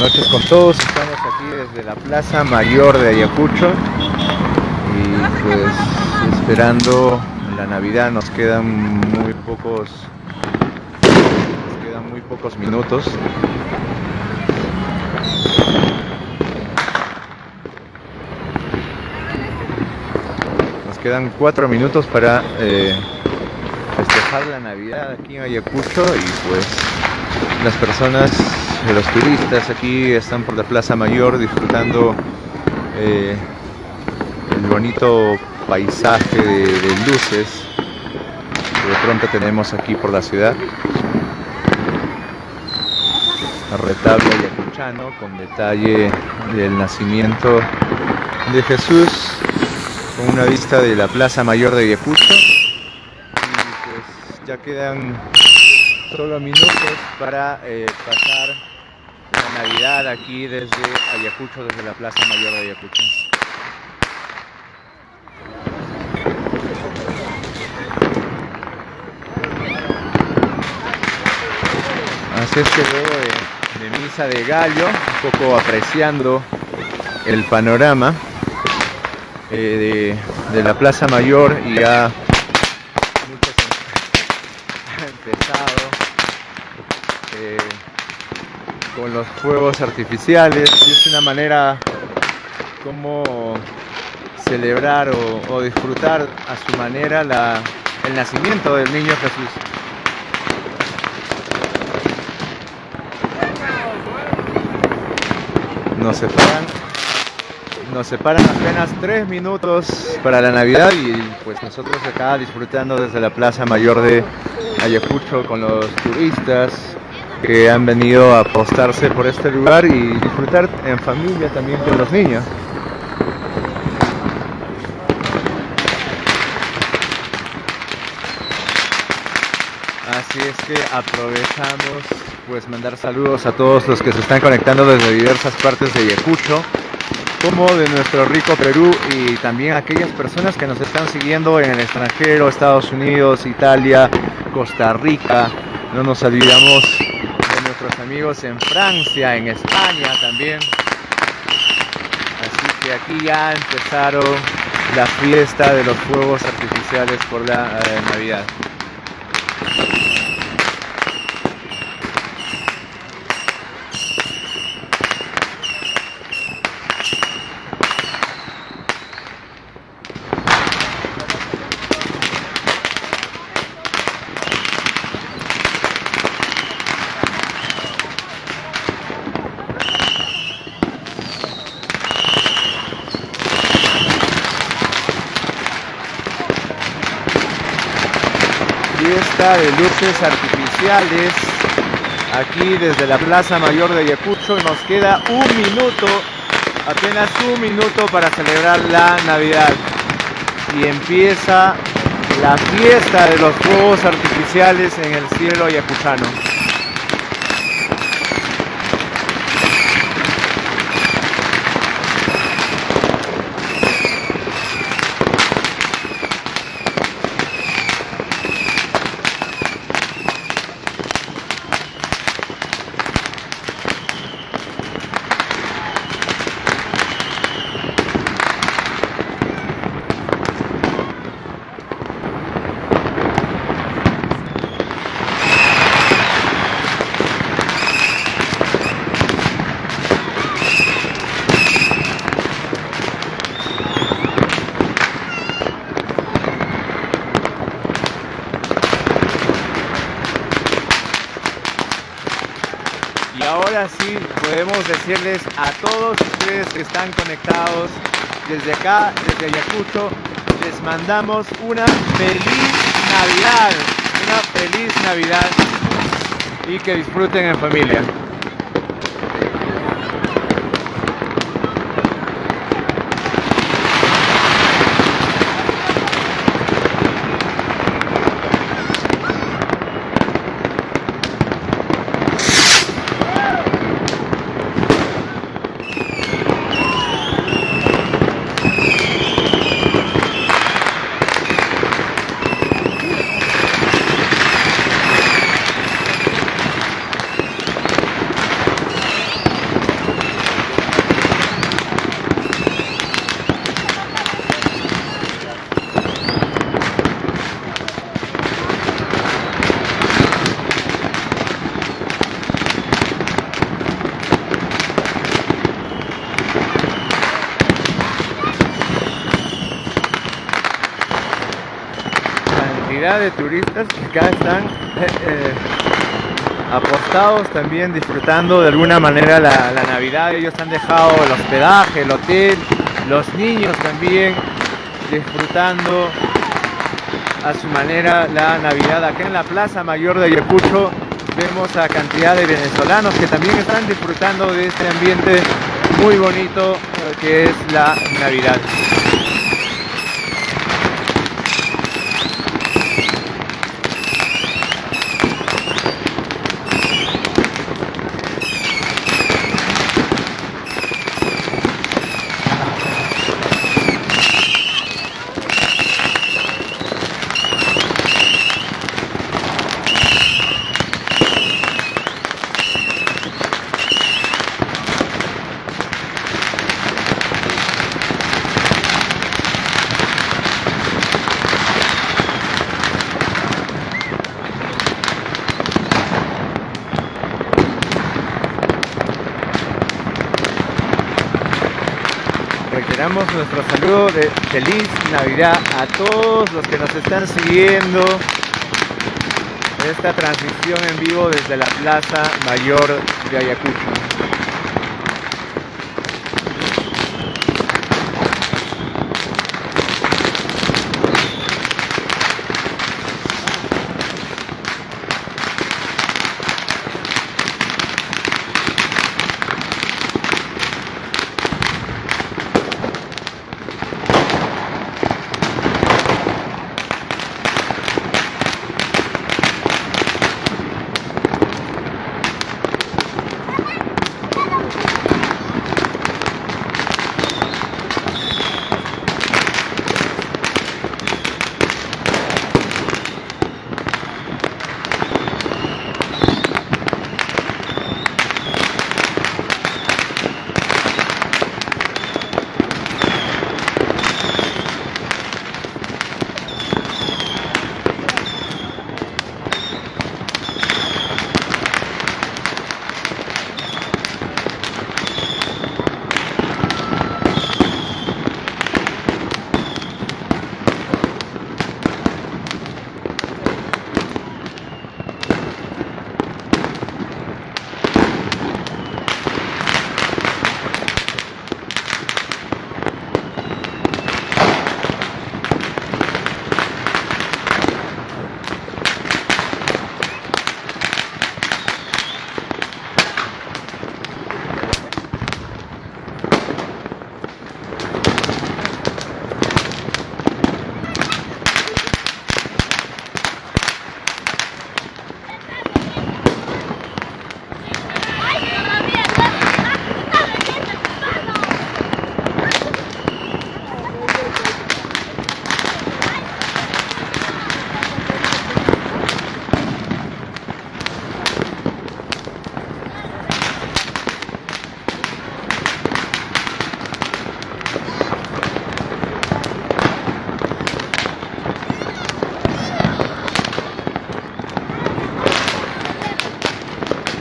noches con todos. Estamos aquí desde la Plaza Mayor de Ayacucho y pues esperando la Navidad. Nos quedan muy pocos minutos. Nos quedan 4 minutos para festejar la Navidad aquí en Ayacucho y pues las personas, los turistas aquí están por la Plaza Mayor disfrutando el bonito paisaje de luces que de pronto tenemos aquí por la ciudad. El retablo ayacuchano con detalle del nacimiento de Jesús, con una vista de la Plaza Mayor de Ayacucho. Y pues ya quedan solo minutos para pasar la Navidad aquí desde Ayacucho, desde la Plaza Mayor de Ayacucho. Así es que luego de misa de gallo, un poco apreciando el panorama de la Plaza Mayor, y ya muchos han empezado con los fuegos artificiales, y es una manera como celebrar o disfrutar a su manera el nacimiento del niño Jesús. Nos separan apenas 3 minutos para la Navidad y pues nosotros acá disfrutando desde la Plaza Mayor de Ayacucho con los turistas que han venido a apostarse por este lugar y disfrutar en familia también con los niños. Así es que aprovechamos pues mandar saludos a todos los que se están conectando desde diversas partes de Ayacucho, como de nuestro rico Perú, y también a aquellas personas que nos están siguiendo en el extranjero, Estados Unidos, Italia, Costa Rica. No nos olvidamos de nuestros amigos en Francia, en España también. Así que aquí ya empezaron la fiesta de los fuegos artificiales por la Navidad. Fiesta de luces artificiales aquí desde la Plaza Mayor de Ayacucho. Nos queda apenas un minuto para celebrar la Navidad y empieza la fiesta de los fuegos artificiales en el cielo ayacuchano. Ahora sí podemos decirles a todos ustedes que están conectados desde acá, desde Ayacucho, les mandamos una feliz Navidad y que disfruten en familia. cantidad de turistas que acá están apostados también, disfrutando de alguna manera la Navidad. Ellos han dejado el hospedaje, el hotel, los niños también disfrutando a su manera la Navidad. Acá en la Plaza Mayor de Ayacucho vemos a cantidad de venezolanos que también están disfrutando de este ambiente muy bonito que es la Navidad. Reiteramos nuestro saludo de feliz Navidad a todos los que nos están siguiendo esta transmisión en vivo desde la Plaza Mayor de Ayacucho.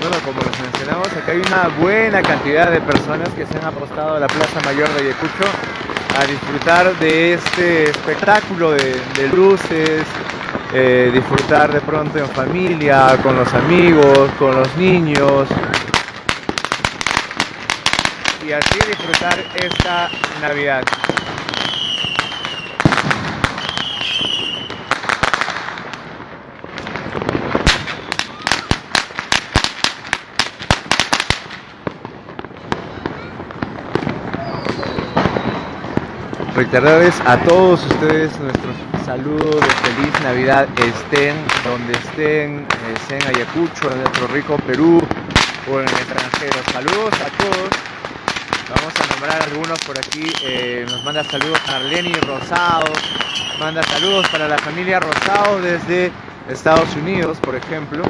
Bueno, como les mencionamos, acá hay una buena cantidad de personas que se han apostado a la Plaza Mayor de Ayacucho a disfrutar de este espectáculo de luces, disfrutar de pronto en familia, con los amigos, con los niños, y así disfrutar esta Navidad. Reiterarles a todos ustedes nuestro saludo de feliz Navidad, estén donde estén, sea en Ayacucho, en nuestro rico Perú o en el extranjero. Saludos a todos. Vamos a nombrar algunos por aquí. Nos manda saludos Marlene Rosado, manda saludos para la familia Rosado desde Estados Unidos, por ejemplo.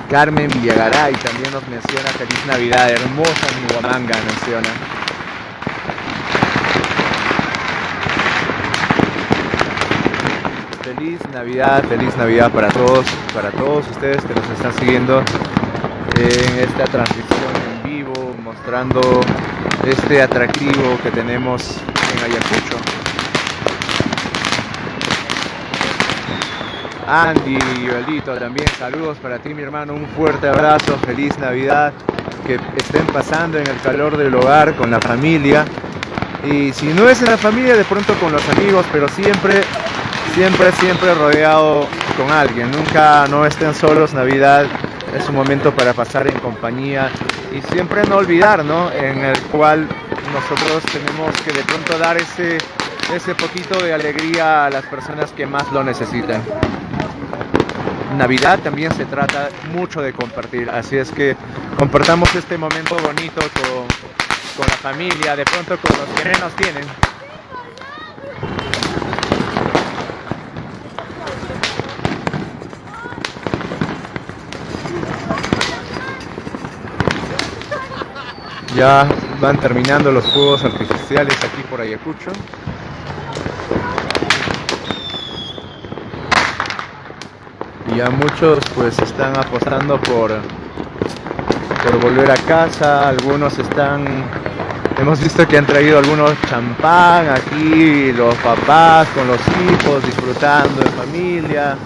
Carmen Villagaray también nos menciona feliz Navidad, hermosa Mihuamanga menciona. Feliz Navidad para todos ustedes que nos están siguiendo en esta transmisión en vivo, mostrando este atractivo que tenemos en Ayacucho. Andy y Joelito también, saludos para ti, mi hermano, un fuerte abrazo, feliz Navidad, que estén pasando en el calor del hogar con la familia, y si no es en la familia, de pronto con los amigos, pero siempre, siempre, siempre rodeado con alguien, nunca no estén solos. Navidad es un momento para pasar en compañía y siempre no olvidar, ¿no? En el cual nosotros tenemos que de pronto dar ese poquito de alegría a las personas que más lo necesitan. Navidad también se trata mucho de compartir, así es que compartamos este momento bonito con la familia, de pronto con los que menos tienen. Ya van terminando los fuegos artificiales aquí por Ayacucho. Y ya muchos pues están apostando por volver a casa. Algunos hemos visto que han traído algunos champán aquí, los papás con los hijos disfrutando en familia.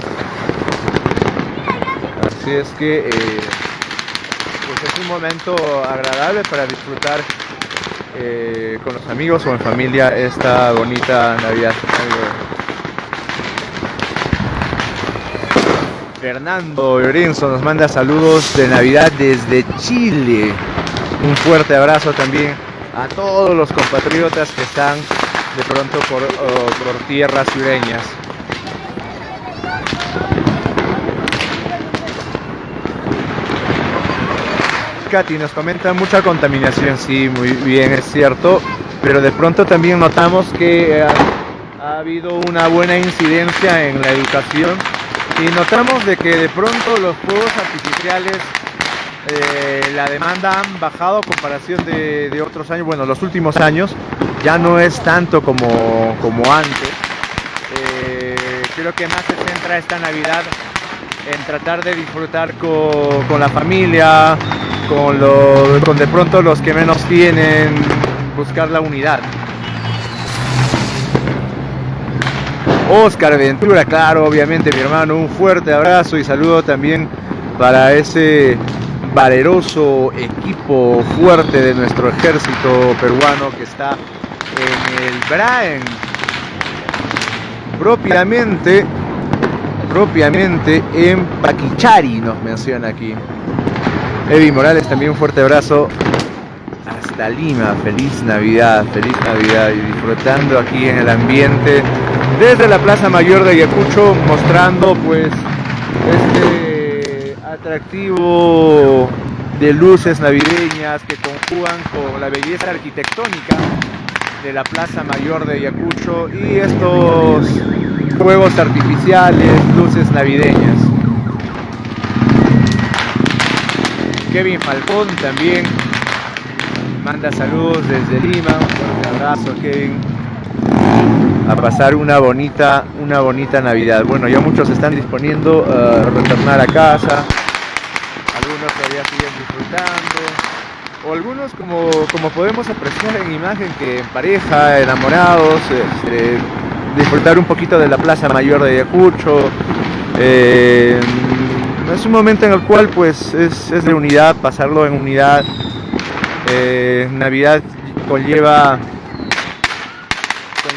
Así es que pues es un momento agradable para disfrutar con los amigos o en familia esta bonita Navidad. Fernando Lorenzo nos manda saludos de Navidad desde Chile. Un fuerte abrazo también a todos los compatriotas que están de pronto por tierras sureñas. Katy nos comenta mucha contaminación, sí, muy bien, es cierto, pero de pronto también notamos que ha habido una buena incidencia en la educación y notamos de que de pronto los fuegos artificiales, la demanda han bajado a comparación de otros años, bueno, los últimos años, ya no es tanto como antes. Creo que más se centra esta Navidad en tratar de disfrutar con la familia, con de pronto los que menos tienen, buscar la unidad. Oscar Ventura, claro, obviamente mi hermano, un fuerte abrazo y saludo también para ese valeroso equipo fuerte de nuestro ejército peruano que está en el Braen, propiamente en Paquichari, nos menciona aquí. Evi Morales, también un fuerte abrazo hasta Lima. Feliz Navidad y disfrutando aquí en el ambiente desde la Plaza Mayor de Ayacucho, mostrando pues este atractivo de luces navideñas que conjugan con la belleza arquitectónica de la Plaza Mayor de Ayacucho y estos fuegos artificiales, luces navideñas. Kevin Falcón también manda saludos desde Lima, un fuerte abrazo, Kevin, a pasar una bonita Navidad. Bueno, ya muchos se están disponiendo a retornar a casa, algunos todavía siguen disfrutando, o algunos como podemos apreciar en imagen que en pareja, enamorados, disfrutar un poquito de la Plaza Mayor de Ayacucho. Es un momento en el cual pues es de unidad, pasarlo en unidad. Navidad conlleva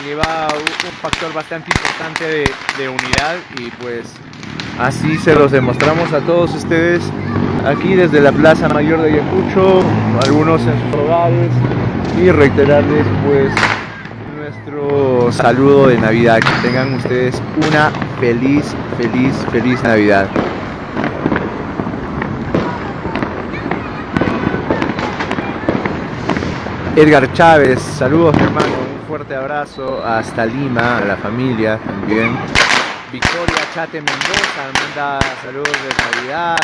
un factor bastante importante de unidad y pues así se los demostramos a todos ustedes aquí desde la Plaza Mayor de Ayacucho, algunos en sus hogares, y reiterarles pues nuestro saludo de Navidad. Que tengan ustedes una feliz Navidad. Edgar Chávez, saludos hermano, un fuerte abrazo hasta Lima, a la familia también. Victoria Chate Mendoza manda saludos de Navidad.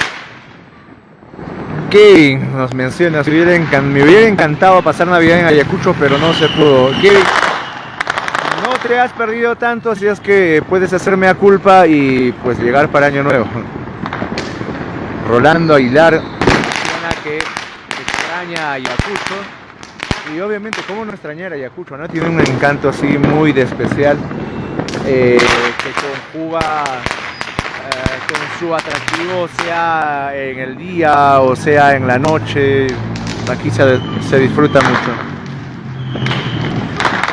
Kevin nos menciona, me hubiera encantado pasar Navidad en Ayacucho, pero no se pudo. Kevin, no te has perdido tanto, así es que puedes hacerme a culpa y pues llegar para Año Nuevo. Rolando Aguilar menciona que extraña Ayacucho. Y obviamente, ¿cómo no extrañar a Ayacucho, no? Tiene un encanto así muy de especial, que conjuga con su atractivo, sea en el día o sea en la noche. Aquí se disfruta mucho.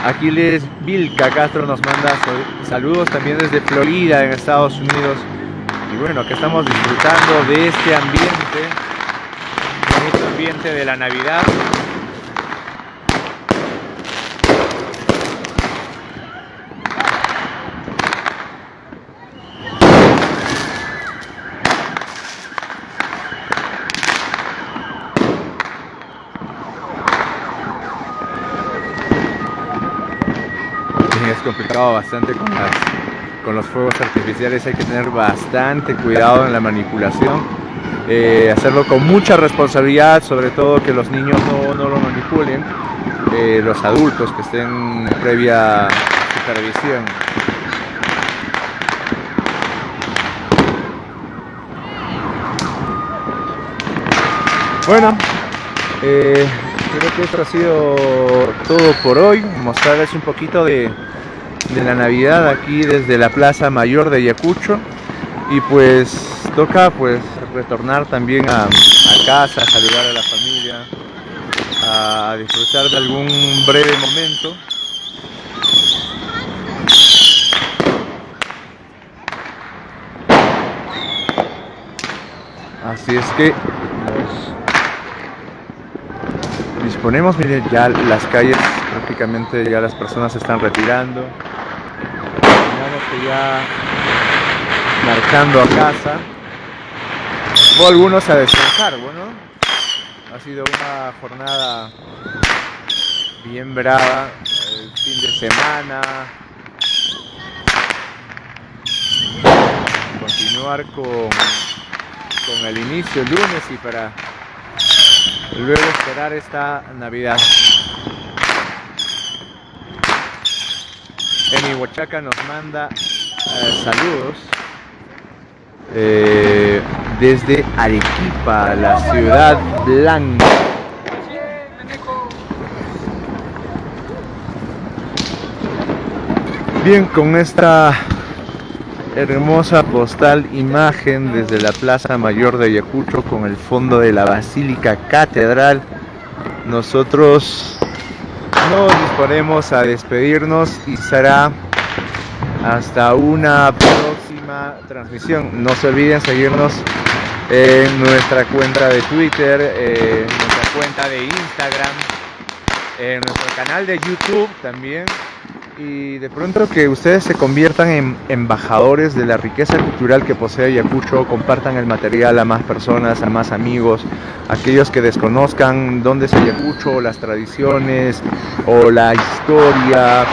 Aquiles Vilca Castro nos manda saludos también desde Florida, en Estados Unidos. Y bueno, aquí estamos disfrutando de este ambiente, bonito ambiente de la Navidad. Es complicado bastante con los fuegos artificiales, hay que tener bastante cuidado en la manipulación, hacerlo con mucha responsabilidad, sobre todo que los niños no lo manipulen, los adultos que estén en previa supervisión. Bueno, creo que esto ha sido todo por hoy, mostrarles un poquito de la Navidad aquí desde la Plaza Mayor de Ayacucho, y pues toca pues retornar también a casa, a saludar a la familia, a disfrutar de algún breve momento. Así es que nos disponemos, miren, ya las calles prácticamente ya las personas se están retirando. Imaginamos que ya marchando a casa, o algunos a descansar. Bueno, ha sido una jornada bien brava, el fin de semana, continuar con el inicio el lunes y para luego esperar esta Navidad. Emi Huachaca nos manda saludos desde Arequipa, la ciudad blanca. Bien, con esta hermosa postal imagen desde la Plaza Mayor de Ayacucho con el fondo de la Basílica Catedral, nosotros nos disponemos a despedirnos y será hasta una próxima transmisión. No se olviden seguirnos en nuestra cuenta de Twitter, en nuestra cuenta de Instagram, en nuestro canal de YouTube también. Y de pronto que ustedes se conviertan en embajadores de la riqueza cultural que posee Ayacucho, compartan el material a más personas, a más amigos, aquellos que desconozcan dónde es Ayacucho, las tradiciones o la historia,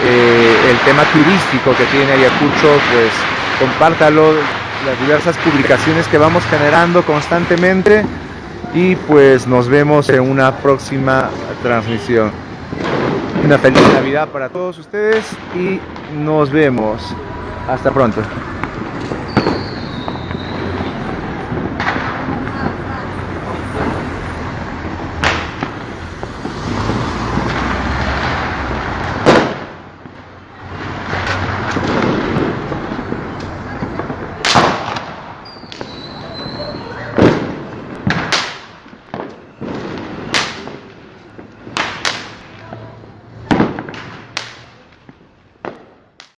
el tema turístico que tiene Ayacucho, pues compártalo, las diversas publicaciones que vamos generando constantemente, y pues nos vemos en una próxima transmisión. Una feliz Navidad para todos ustedes y nos vemos. Hasta pronto.